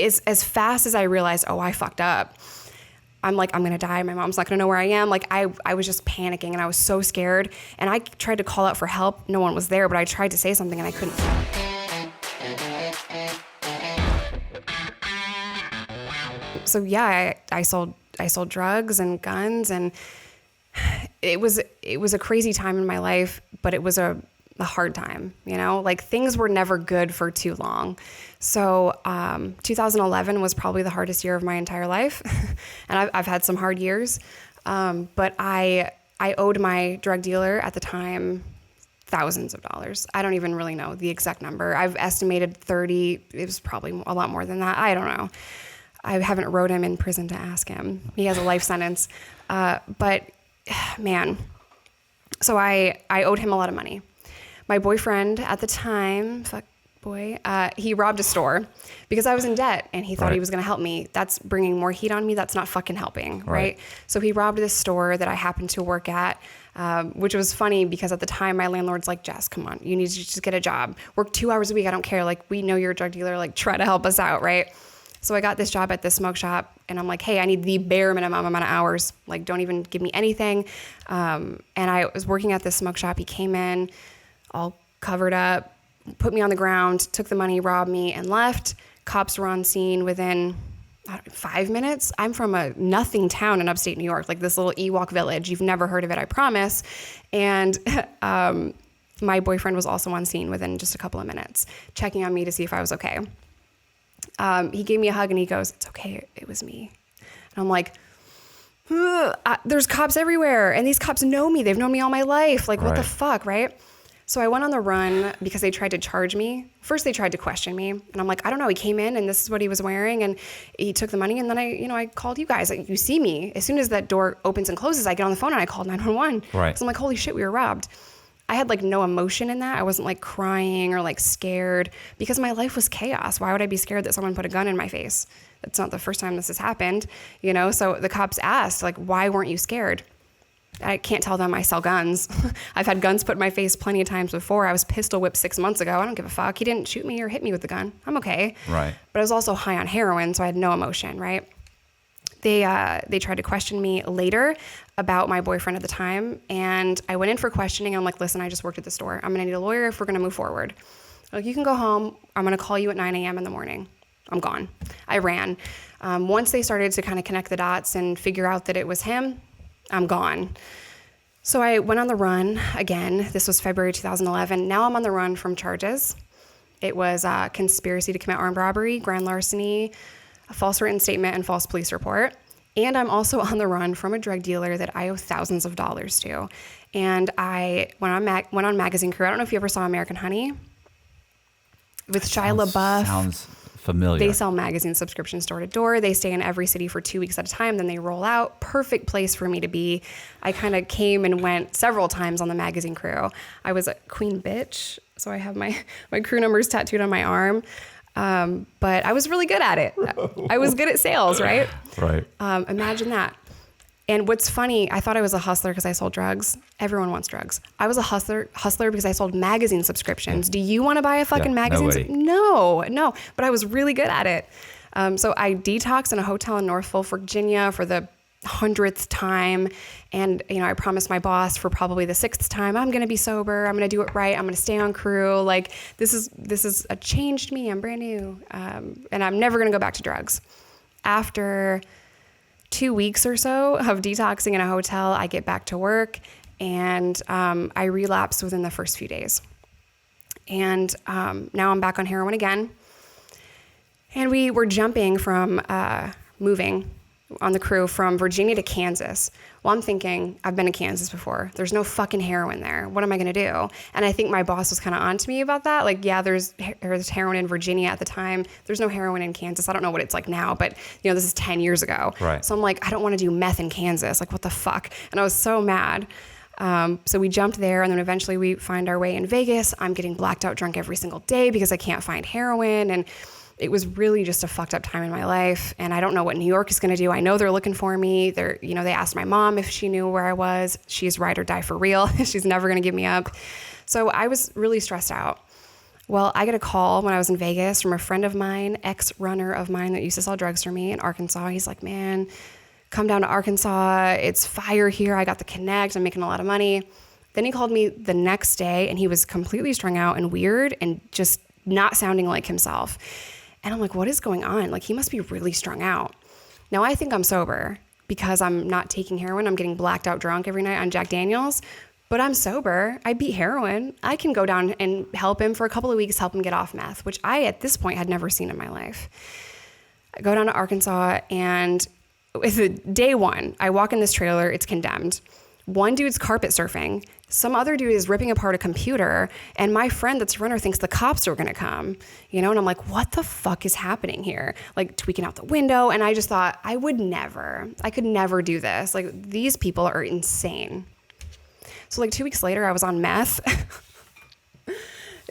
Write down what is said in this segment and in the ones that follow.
as fast as I realized, oh, I fucked up, I'm like, I'm going to die. My mom's not going to know where I am. Like I was just panicking and I was so scared. And I tried to call out for help. No one was there, but I tried to say something and I couldn't. So yeah, I sold drugs and guns, and it was a crazy time in my life, but it was a hard time, you know, like things were never good for too long. So 2011 was probably the hardest year of my entire life. And I've had some hard years. But I owed my drug dealer at the time thousands of dollars. I don't even really know the exact number. I've estimated 30. It was probably a lot more than that. I don't know. I haven't wrote him in prison to ask him. He has a life sentence. But man, so I owed him a lot of money. My boyfriend at the time, he robbed a store because I was in debt and he thought he was going to help me. That's bringing more heat on me. That's not fucking helping, right? So he robbed this store that I happened to work at, which was funny because at the time my landlord's like, Jess, come on, you need to just get a job. Work 2 hours a week. I don't care. Like, we know you're a drug dealer. Like, try to help us out, right? So I got this job at this smoke shop and I'm like, hey, I need the bare minimum amount of hours. Like, don't even give me anything. And I was working at this smoke shop. He came in all covered up, put me on the ground, took the money, robbed me, and left. Cops were on scene within 5 minutes. I'm from a nothing town in upstate New York, like this little Ewok village. You've never heard of it, I promise. And my boyfriend was also on scene within just a couple of minutes, checking on me to see if I was okay. He gave me a hug and he goes, it's okay, it was me. And I'm like, there's cops everywhere, and these cops know me. They've known me all my life. Like, what the fuck, right? So I went on the run because they tried to charge me. First, they tried to question me. And I'm like, I don't know. He came in and this is what he was wearing. And he took the money. And then I called you guys. Like, you see me. As soon as that door opens and closes, I get on the phone and I called 911. Right. So I'm like, holy shit, we were robbed. I had like no emotion in that. I wasn't like crying or like scared because my life was chaos. Why would I be scared that someone put a gun in my face? That's not the first time this has happened, you know? So the cops asked, like, why weren't you scared? I can't tell them I sell guns. I've had guns put in my face plenty of times before. I was pistol whipped 6 months ago. I don't give a fuck. He didn't shoot me or hit me with the gun. I'm okay. Right. But I was also high on heroin, so I had no emotion, right? They tried to question me later about my boyfriend at the time, and I went in for questioning. I'm like, listen, I just worked at the store. I'm going to need a lawyer if we're going to move forward. Like, you can go home. I'm going to call you at 9 a.m. in the morning. I'm gone. I ran. Once they started to kind of connect the dots and figure out that it was him, I'm gone. So I went on the run again. This was February 2011. Now I'm on the run from charges. It was conspiracy to commit armed robbery, grand larceny, a false written statement, and false police report. And I'm also on the run from a drug dealer that I owe thousands of dollars to. And I went on Magazine Crew. I don't know if you ever saw American Honey with Shia LaBeouf. Sounds familiar. They sell magazine subscriptions door to door. They stay in every city for 2 weeks at a time. Then they roll out. Perfect place for me to be. I kind of came and went several times on the Magazine Crew. I was a queen bitch. So I have my crew numbers tattooed on my arm. But I was really good at it. I was good at sales, right? Right. Imagine that. And what's funny, I thought I was a hustler because I sold drugs. Everyone wants drugs. I was a hustler because I sold magazine subscriptions. Do you want to buy a fucking magazine? No. But I was really good at it. So I detoxed in a hotel in Norfolk, Virginia for the 100th time. And, I promised my boss for probably the 6th time, I'm going to be sober. I'm going to do it right. I'm going to stay on crew. Like, this is a changed me. I'm brand new. And I'm never going to go back to drugs. After 2 weeks or so of detoxing in a hotel, I get back to work and I relapse within the first few days. And now I'm back on heroin again. And we were jumping from moving on the crew from Virginia to Kansas. Well, I'm thinking, I've been to Kansas before. There's no fucking heroin there. What am I going to do? And I think my boss was kind of on to me about that. Like, yeah, there's heroin in Virginia at the time. There's no heroin in Kansas. I don't know what it's like now, but this is 10 years ago. Right. So I'm like, I don't want to do meth in Kansas. Like, what the fuck? And I was so mad. So we jumped there, and then eventually we find our way in Vegas. I'm getting blacked out drunk every single day because I can't find heroin. And it was really just a fucked up time in my life. And I don't know what New York is going to do. I know they're looking for me. They asked my mom if she knew where I was. She's ride or die for real. She's never going to give me up. So I was really stressed out. Well, I get a call when I was in Vegas from a friend of mine, ex-runner of mine that used to sell drugs for me in Arkansas. He's like, man, come down to Arkansas. It's fire here. I got the connect. I'm making a lot of money. Then he called me the next day and he was completely strung out and weird and just not sounding like himself. And I'm like, what is going on? Like, he must be really strung out. Now I think I'm sober because I'm not taking heroin. I'm getting blacked out drunk every night on Jack Daniels, but I'm sober. I beat heroin. I can go down and help him for a couple of weeks, help him get off meth, which I, at this point, had never seen in my life. I go down to Arkansas and with day one, I walk in this trailer, it's condemned. One dude's carpet surfing. Some other dude is ripping apart a computer. And my friend that's a runner thinks the cops are going to come, and I'm like, what the fuck is happening here? Like tweaking out the window. And I just thought I could never do this. Like, these people are insane. So like 2 weeks later, I was on meth.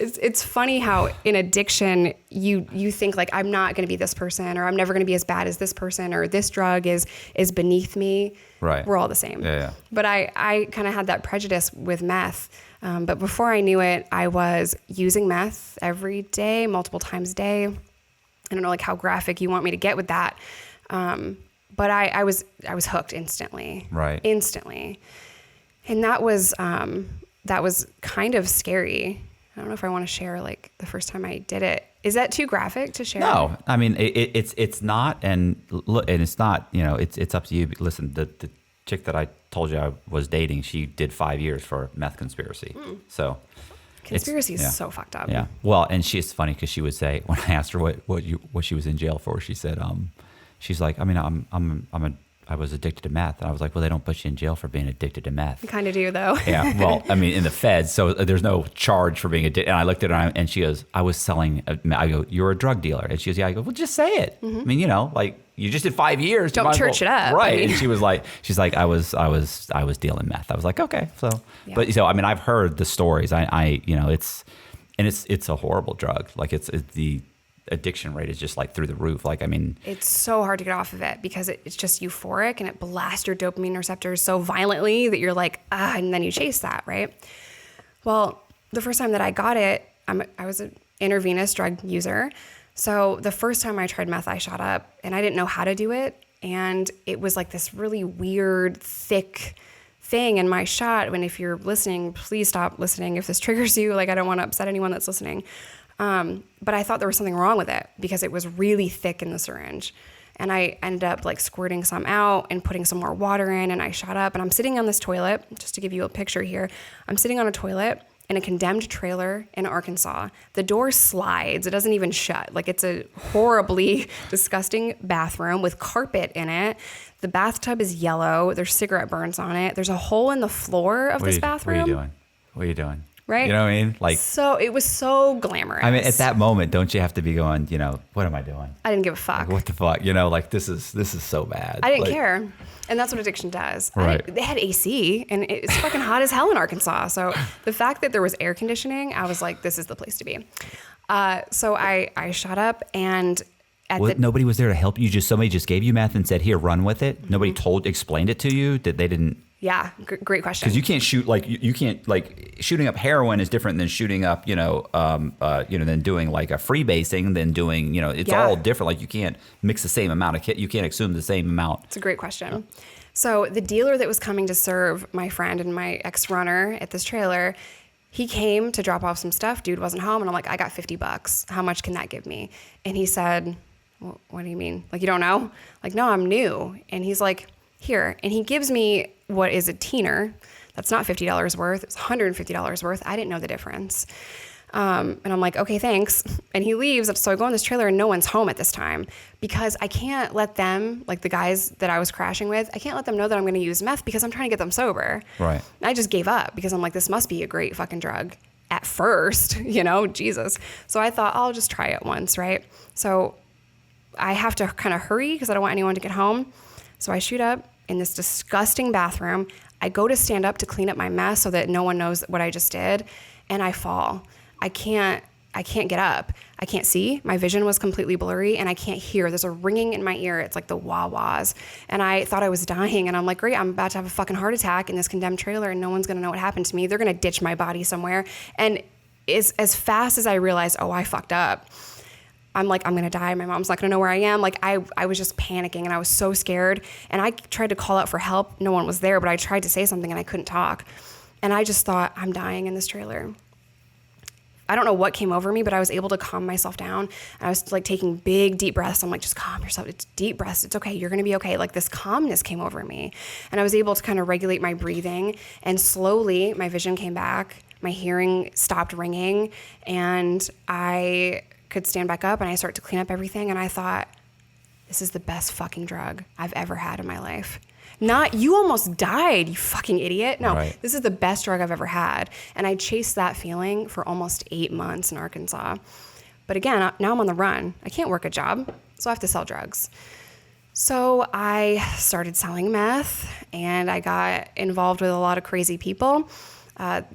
It's funny how in addiction, you think like, I'm not going to be this person, or I'm never going to be as bad as this person, or this drug is beneath me. Right. We're all the same. Yeah. But I kind of had that prejudice with meth. But before I knew it, I was using meth every day, multiple times a day. I don't know like how graphic you want me to get with that. But I was hooked instantly. Right. Instantly. And that was kind of scary. I don't know if I want to share like the first time I did it. Is that too graphic to share? No, I mean it's not, and it's not. It's up to you. Listen, the chick that I told you I was dating, she did 5 years for meth conspiracy. So conspiracy is so fucked up. Yeah. Well, and she's funny because she would say, when I asked her what she was in jail for, she said, she's like, I mean, I was addicted to meth. And I was like, well, they don't put you in jail for being addicted to meth. You kind of do, though. Yeah. Well, I mean, in the feds, so there's no charge for being addicted. And I looked at her and she goes, I was selling. I go, you're a drug dealer. And she goes, yeah. I go, well, just say it. Mm-hmm. I mean, like, you just did 5 years. Don't church it up. Right. And she's like, I was dealing meth. I was like, okay. So, yeah. But so, I mean, I've heard the stories. It's a horrible drug. Like it's the addiction rate is just like through the roof. Like, I mean, it's so hard to get off of it because it's just euphoric and it blasts your dopamine receptors so violently that you're like, and then you chase that, right? Well, the first time that I got it, I was an intravenous drug user. So the first time I tried meth, I shot up and I didn't know how to do it. And it was like this really weird, thick thing in my shot. And if you're listening, please stop listening if this triggers you. Like, I don't want to upset anyone that's listening. But I thought there was something wrong with it because it was really thick in the syringe. And I ended up like squirting some out and putting some more water in, and I shot up and I'm sitting on this toilet. Just to give you a picture here, I'm sitting on a toilet in a condemned trailer in Arkansas. The door slides. It doesn't even shut. Like, it's a horribly disgusting bathroom with carpet in it. The bathtub is yellow. There's cigarette burns on it. There's a hole in the floor of this bathroom. What are you doing? Right? You know what I mean? Like, so it was so glamorous. I mean, at that moment, don't you have to be going, what am I doing? I didn't give a fuck. Like, what the fuck? Like, this is so bad. I didn't care. And that's what addiction does. Right. They had AC and it's fucking hot as hell in Arkansas. So the fact that there was air conditioning, I was like, this is the place to be. So I shot up and nobody was there to help you. Somebody just gave you meth and said, here, run with it. Mm-hmm. Nobody explained it to you that they didn't. Yeah, great question. Because you can't shoot you can't shooting up heroin is different than shooting up than doing like a freebasing, than doing it's all different. Like, you can't mix the same amount you can't assume the same amount. It's a great question. So the dealer that was coming to serve my friend and my ex-runner at this trailer, he came to drop off some stuff. Dude wasn't home, and I'm like, I got $50. How much can that give me? And he said, well, what do you mean? Like, you don't know? Like, no, I'm new. And he's like, here. And he gives me what is a teener. That's not $50 worth. It's $150 worth. I didn't know the difference. And I'm like, okay, thanks. And he leaves. So I go in this trailer and no one's home at this time because I can't let them, like the guys that I was crashing with, I can't let them know that I'm going to use meth because I'm trying to get them sober. Right. And I just gave up because I'm like, this must be a great fucking drug at first, Jesus. So I thought I'll just try it once, right? So I have to kind of hurry because I don't want anyone to get home. So I shoot up in this disgusting bathroom. I go to stand up to clean up my mess so that no one knows what I just did. And I fall. I can't get up. I can't see. My vision was completely blurry and I can't hear. There's a ringing in my ear. It's like the wah-wahs. And I thought I was dying. And I'm like, great, I'm about to have a fucking heart attack in this condemned trailer and no one's going to know what happened to me. They're going to ditch my body somewhere. And as fast as I realized, oh, I fucked up, I'm like, I'm going to die. My mom's not going to know where I am. Like I was just panicking and I was so scared. And I tried to call out for help. No one was there, but I tried to say something and I couldn't talk. And I just thought, I'm dying in this trailer. I don't know what came over me, but I was able to calm myself down. And I was like taking big, deep breaths. I'm like, just calm yourself. It's deep breaths. It's okay. You're going to be okay. Like this calmness came over me. And I was able to kind of regulate my breathing. And slowly my vision came back. My hearing stopped ringing. And I could stand back up and I started to clean up everything. And I thought, this is the best fucking drug I've ever had in my life. Not, you almost died, you fucking idiot. No, right. This is the best drug I've ever had. And I chased that feeling for almost 8 months in Arkansas. But again, now I'm on the run. I can't work a job, so I have to sell drugs. So I started selling meth and I got involved with a lot of crazy people.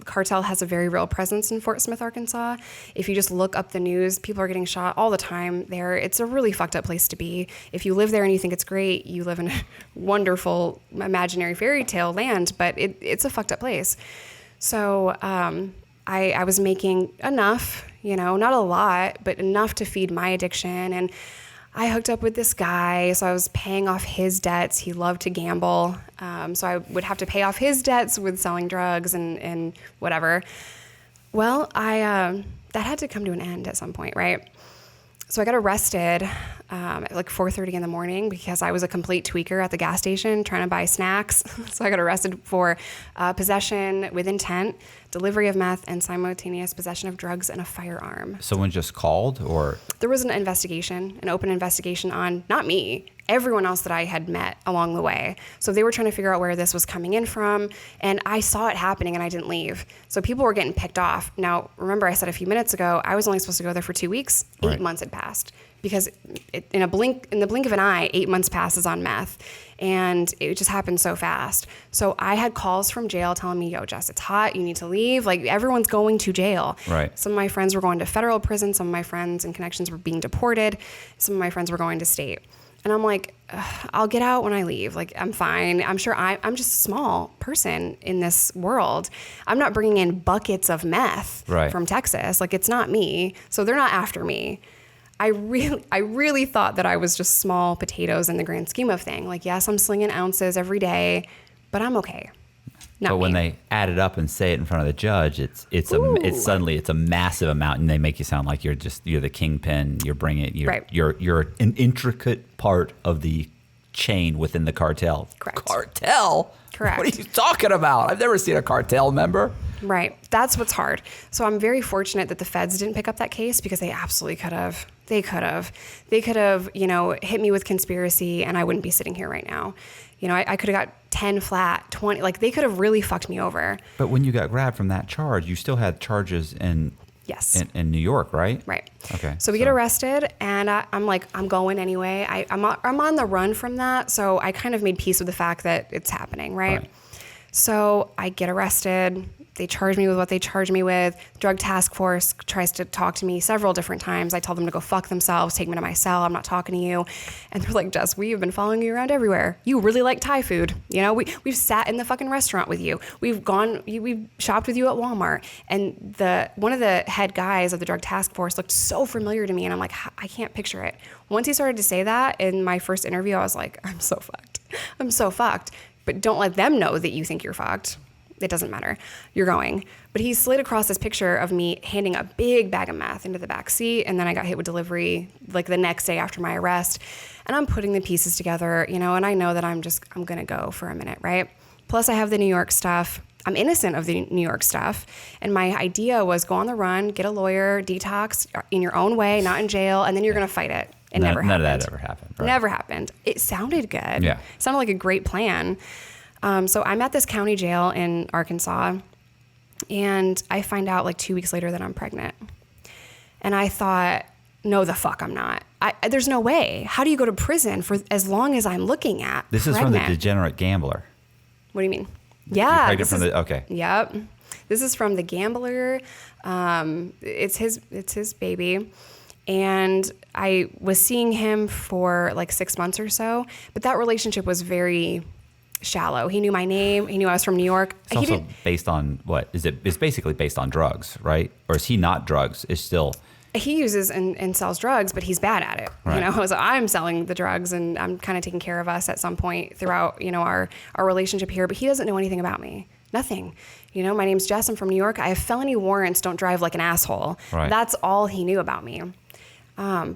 Cartel has a very real presence in Fort Smith, Arkansas. If you just look up the news, people are getting shot all the time there. It's a really fucked up place to be. If you live there and you think it's great, you live in a wonderful imaginary fairy tale land, but it's a fucked up place. So I was making enough, not a lot, but enough to feed my addiction. And I hooked up with this guy, so I was paying off his debts. He loved to gamble, so I would have to pay off his debts with selling drugs and whatever. Well, that had to come to an end at some point, right? So I got arrested at like 4:30 in the morning because I was a complete tweaker at the gas station trying to buy snacks. So I got arrested for possession with intent, delivery of meth, and simultaneous possession of drugs and a firearm. Someone just called, or? There was an open investigation on, not me, everyone else that I had met along the way. So they were trying to figure out where this was coming in from, and I saw it happening and I didn't leave. So people were getting picked off. Now, remember I said a few minutes ago, I was only supposed to go there for 2 weeks. 8 months had passed because in the blink of an eye, 8 months passes on meth. And it just happened so fast. So I had calls from jail telling me, yo, Jess, it's hot. You need to leave. Like, everyone's going to jail. Right. Some of my friends were going to federal prison. Some of my friends and connections were being deported. Some of my friends were going to state. And I'm like, I'll get out when I leave. Like, I'm fine. I'm sure I'm just a small person in this world. I'm not bringing in buckets of meth from Texas. Like, it's not me. So they're not after me. I really thought that I was just small potatoes in the grand scheme of things. Like, yes, I'm slinging ounces every day, but I'm okay. But when they add it up and say it in front of the judge, it's suddenly a massive amount, and they make you sound like you're the kingpin. You're bringing it. You're an intricate part of the chain within the cartel. Correct. Cartel? Correct. What are you talking about? I've never seen a cartel member. Right. That's what's hard. So I'm very fortunate that the feds didn't pick up that case because they absolutely could have. They could have, hit me with conspiracy and I wouldn't be sitting here right now. I could have got 10 flat, 20, like they could have really fucked me over. But when you got grabbed from that charge, you still had charges in New York, right? Right. Okay. So we get arrested and I'm like, I'm going anyway. I'm on the run from that. So I kind of made peace with the fact that it's happening, right? So I get arrested. They charge me with what they charge me with. Drug task force tries to talk to me several different times. I tell them to go fuck themselves, take me to my cell. I'm not talking to you. And they're like, Jess, we have been following you around everywhere. You really like Thai food. We've sat in the fucking restaurant with you. We've shopped with you at Walmart. And one of the head guys of the drug task force looked so familiar to me. And I'm like, I can't picture it. Once he started to say that in my first interview, I was like, I'm so fucked. I'm so fucked. But don't let them know that you think you're fucked. It doesn't matter. You're going. But he slid across this picture of me handing a big bag of meth into the back seat. And then I got hit with delivery like the next day after my arrest. And I'm putting the pieces together, and I know that I'm going to go for a minute, right? Plus I have the New York stuff. I'm innocent of the New York stuff. And my idea was go on the run, get a lawyer, detox in your own way, not in jail. And then you're going to fight it. None of that ever happened. Right? Never happened. It sounded good. Yeah. It sounded like a great plan. So I'm at this county jail in Arkansas, and I find out like 2 weeks later that I'm pregnant. And I thought, no, the fuck I'm not. There's no way. How do you go to prison for as long as I'm looking at This is pregnant? from the degenerate gambler. What do you mean? Yeah. Okay. Yep. This is from the gambler. It's his baby. And I was seeing him for like 6 months or so, but that relationship was very shallow. He knew my name. He knew I was from New York. It's also based on what? It's basically based on drugs, right? Or is he not drugs? It's still... He uses and sells drugs, but he's bad at it. Right. You know, so I'm selling the drugs and I'm kind of taking care of us at some point throughout, you know, our relationship here, but he doesn't know anything about me. Nothing. You know, my name's Jess. I'm from New York. I have felony warrants. Don't drive like an asshole. Right. That's all he knew about me.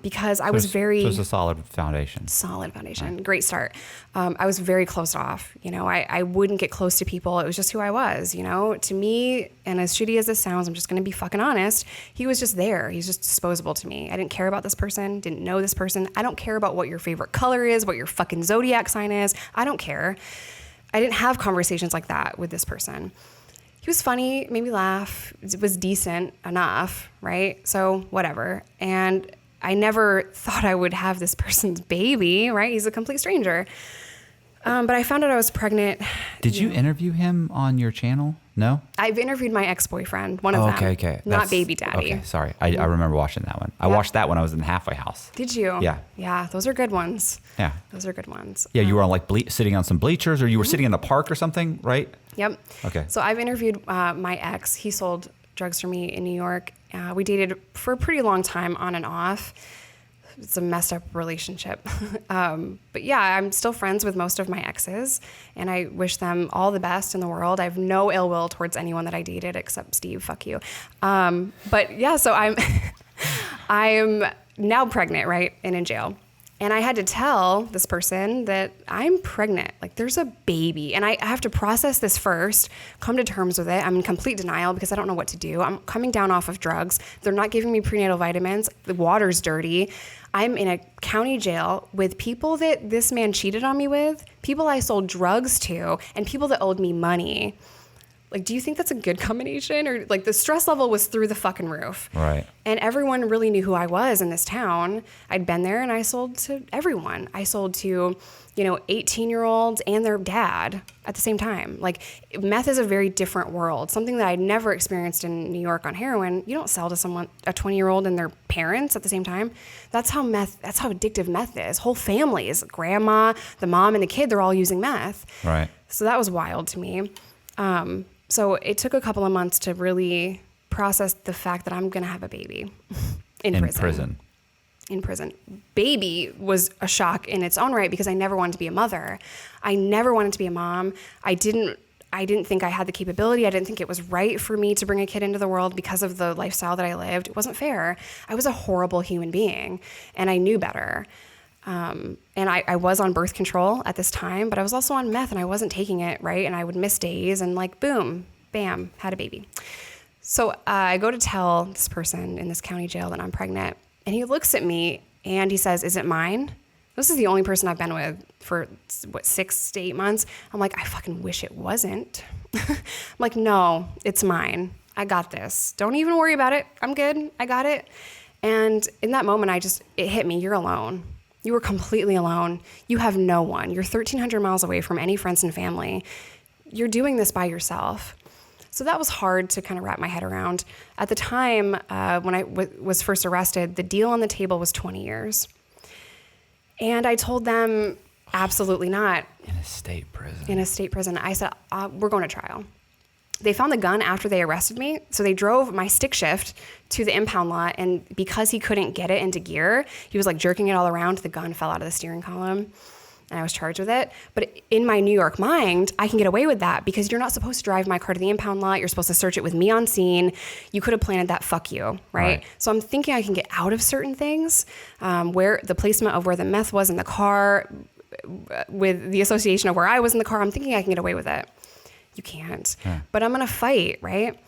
Because I was very... So it's a solid foundation. Solid foundation. Right. Great start. I was very closed off. You know, I wouldn't get close to people. It was just who I was, you know. To me, and as shitty as this sounds, I'm just going to be fucking honest, he was just there. He's just disposable to me. I didn't care about this person, didn't know this person. I don't care about what your favorite color is, what your fucking zodiac sign is. I don't care. I didn't have conversations like that with this person. He was funny, made me laugh. It was decent enough, right? So whatever. And I never thought I would have this person's baby, right? He's a complete stranger. But I found out I was pregnant. Did you interview him on your channel? No? I've interviewed my ex-boyfriend, one of them. Okay. Not baby daddy. Okay, sorry. I remember watching that one. I watched that when I was in the halfway house. Did you? Yeah. Yeah, those are good ones. Yeah. Those are good ones. Yeah, you were on like sitting on some bleachers, or you were sitting in a park or something, right? Yep. Okay. So I've interviewed my ex. He sold drugs for me in New York. We dated for a pretty long time on and off. It's a messed up relationship. But yeah, I'm still friends with most of my exes, and I wish them all the best in the world. I have no ill will towards anyone that I dated except Steve. Fuck you. But yeah, so I'm now pregnant, right? And in jail. And I had to tell this person that I'm pregnant. Like, there's a baby. And I have to process this first, come to terms with it. I'm in complete denial because I don't know what to do. I'm coming down off of drugs. They're not giving me prenatal vitamins. The water's dirty. I'm in a county jail with people that this man cheated on me with, people I sold drugs to, and people that owed me money. Like, do you think that's a good combination? Or like, the stress level was through the fucking roof. Right. And everyone really knew who I was in this town. I'd been there and I sold to everyone. I sold to, 18-year-olds and their dad at the same time. Like, meth is a very different world. Something that I'd never experienced in New York on heroin. You don't sell to someone, a 20-year-old and their parents at the same time. That's how addictive meth is. Whole families, grandma, the mom and the kid, they're all using meth. Right. So that was wild to me. So it took a couple of months to really process the fact that I'm going to have a baby in prison. In prison. Baby was a shock in its own right because I never wanted to be a mother. I never wanted to be a mom. I didn't think I had the capability. I didn't think it was right for me to bring a kid into the world because of the lifestyle that I lived. It wasn't fair. I was a horrible human being, and I knew better. And I was on birth control at this time, but I was also on meth and I wasn't taking it, right? And I would miss days and like, boom, bam, had a baby. So I go to tell this person in this county jail that I'm pregnant, and he looks at me and he says, "Is it mine?" This is the only person I've been with for 6 to 8 months. I'm like, I fucking wish it wasn't. I'm like, no, it's mine. I got this. Don't even worry about it. I'm good. I got it. And in that moment, it hit me. You're alone. You were completely alone. You have no one. You're 1,300 miles away from any friends and family. You're doing this by yourself. So that was hard to kind of wrap my head around. At the time, when I was first arrested, the deal on the table was 20 years. And I told them, absolutely not. In a state prison. In a state prison. I said, we're going to trial. They found the gun after they arrested me, so they drove my stick shift to the impound lot, and because he couldn't get it into gear, he was like jerking it all around, the gun fell out of the steering column, and I was charged with it. But in my New York mind, I can get away with that because you're not supposed to drive my car to the impound lot. You're supposed to search it with me on scene. You could have planted that, fuck you, right? So I'm thinking I can get out of certain things, where the placement of where the meth was in the car, with the association of where I was in the car, I'm thinking I can get away with it. You can't. Yeah. But I'm going to fight, right?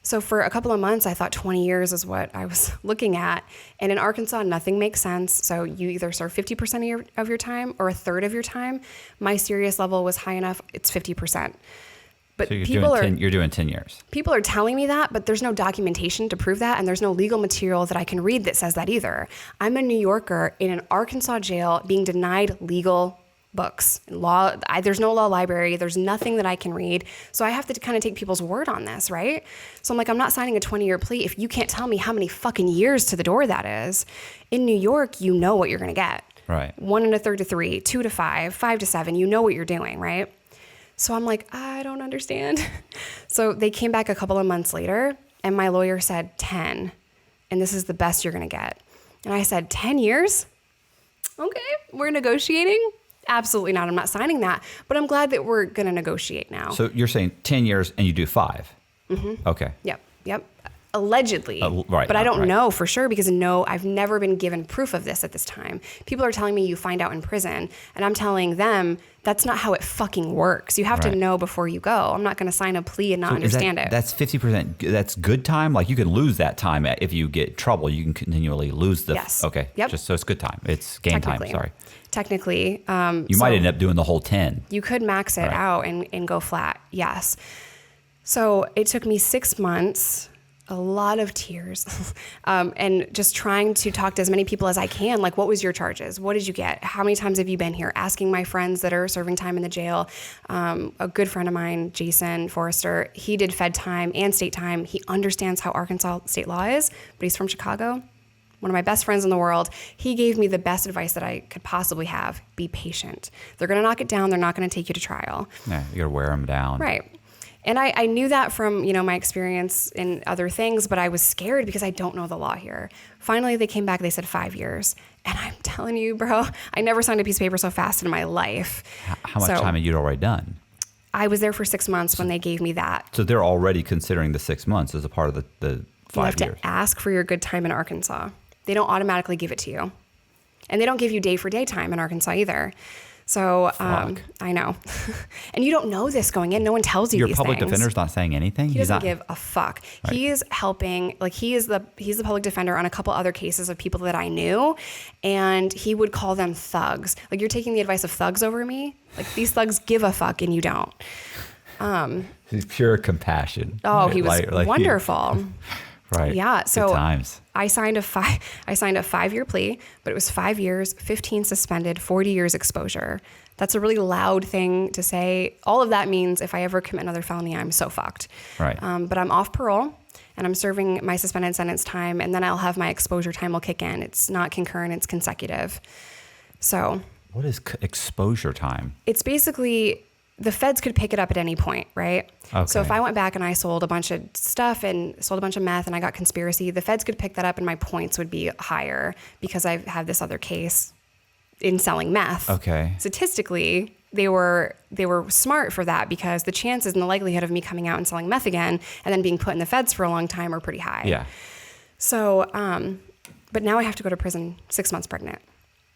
So for a couple of months, I thought 20 years is what I was looking at. And in Arkansas, nothing makes sense. So you either serve 50% of your time or a third of your time. My serious level was high enough. It's 50%. But so you're doing 10 years. People are telling me that, but there's no documentation to prove that. And there's no legal material that I can read that says that either. I'm a New Yorker in an Arkansas jail being denied legal books, law. There's no law library. There's nothing that I can read. So I have to kind of take people's word on this, right? So I'm like, I'm not signing a 20-year plea if you can't tell me how many fucking years to the door that is. In New York, you know what you're going to get. Right. 1 1/3 to 3, 2 to 5, 5 to 7. You know what you're doing, right? So I'm like, I don't understand. So they came back a couple of months later and my lawyer said 10, and this is the best you're going to get. And I said, 10 years? Okay, we're negotiating? Absolutely not. I'm not signing that, but I'm glad that we're going to negotiate now. So you're saying 10 years and you do 5? Mm-hmm. Okay. Yep. Allegedly. Right. But I don't know for sure because I've never been given proof of this at this time. People are telling me you find out in prison, and I'm telling them that's not how it fucking works. You have to know before you go. I'm not going to sign a plea and not understand it. That's 50%. That's good time? Like you can lose that time if you get in trouble. You can continually lose the... Yes. Okay. Yep. So it's good time. It's game time. Sorry. Technically. You might end up doing the whole 10. You could max it out and go flat. Yes. So it took me 6 months, a lot of tears, and just trying to talk to as many people as I can. Like, what was your charges? What did you get? How many times have you been here? Asking my friends that are serving time in the jail. A good friend of mine, Jason Forrester, he did Fed time and state time. He understands how Arkansas state law is, but he's from Chicago. One of my best friends in the world. He gave me the best advice that I could possibly have. Be patient. They're going to knock it down. They're not going to take you to trial. Yeah, you got to wear them down. Right. And I knew that from, my experience in other things, but I was scared because I don't know the law here. Finally, they came back, they said 5 years. And I'm telling you, bro, I never signed a piece of paper so fast in my life. How much time had you already done? I was there for 6 months when they gave me that. So they're already considering the 6 months as a part of the 5 years. You have to ask for your good time in Arkansas. They don't automatically give it to you. And they don't give you day for day time in Arkansas either. So I know. And you don't know this going in. No one tells you Your these public things. defender's not saying anything? He doesn't give a fuck. Right. He is helping, he's the public defender on a couple other cases of people that I knew, and he would call them thugs. Like, you're taking the advice of thugs over me? Like, these thugs give a fuck and you don't. He's pure compassion. Oh, he was wonderful. Right. Yeah. So good times. I signed a 5-year plea, but it was 5 years, 15 suspended, 40 years exposure. That's a really loud thing to say. All of that means if I ever commit another felony, I'm so fucked. Right. But I'm off parole and I'm serving my suspended sentence time, and then I'll have my exposure time will kick in. It's not concurrent, it's consecutive. So what is exposure time? It's basically, the feds could pick it up at any point, right? Okay. So if I went back and I sold a bunch of stuff and sold a bunch of meth and I got conspiracy, the feds could pick that up and my points would be higher because I have this other case in selling meth. Okay. Statistically, they were smart for that because the chances and the likelihood of me coming out and selling meth again and then being put in the feds for a long time are pretty high. Yeah. So, but now I have to go to prison 6 months pregnant.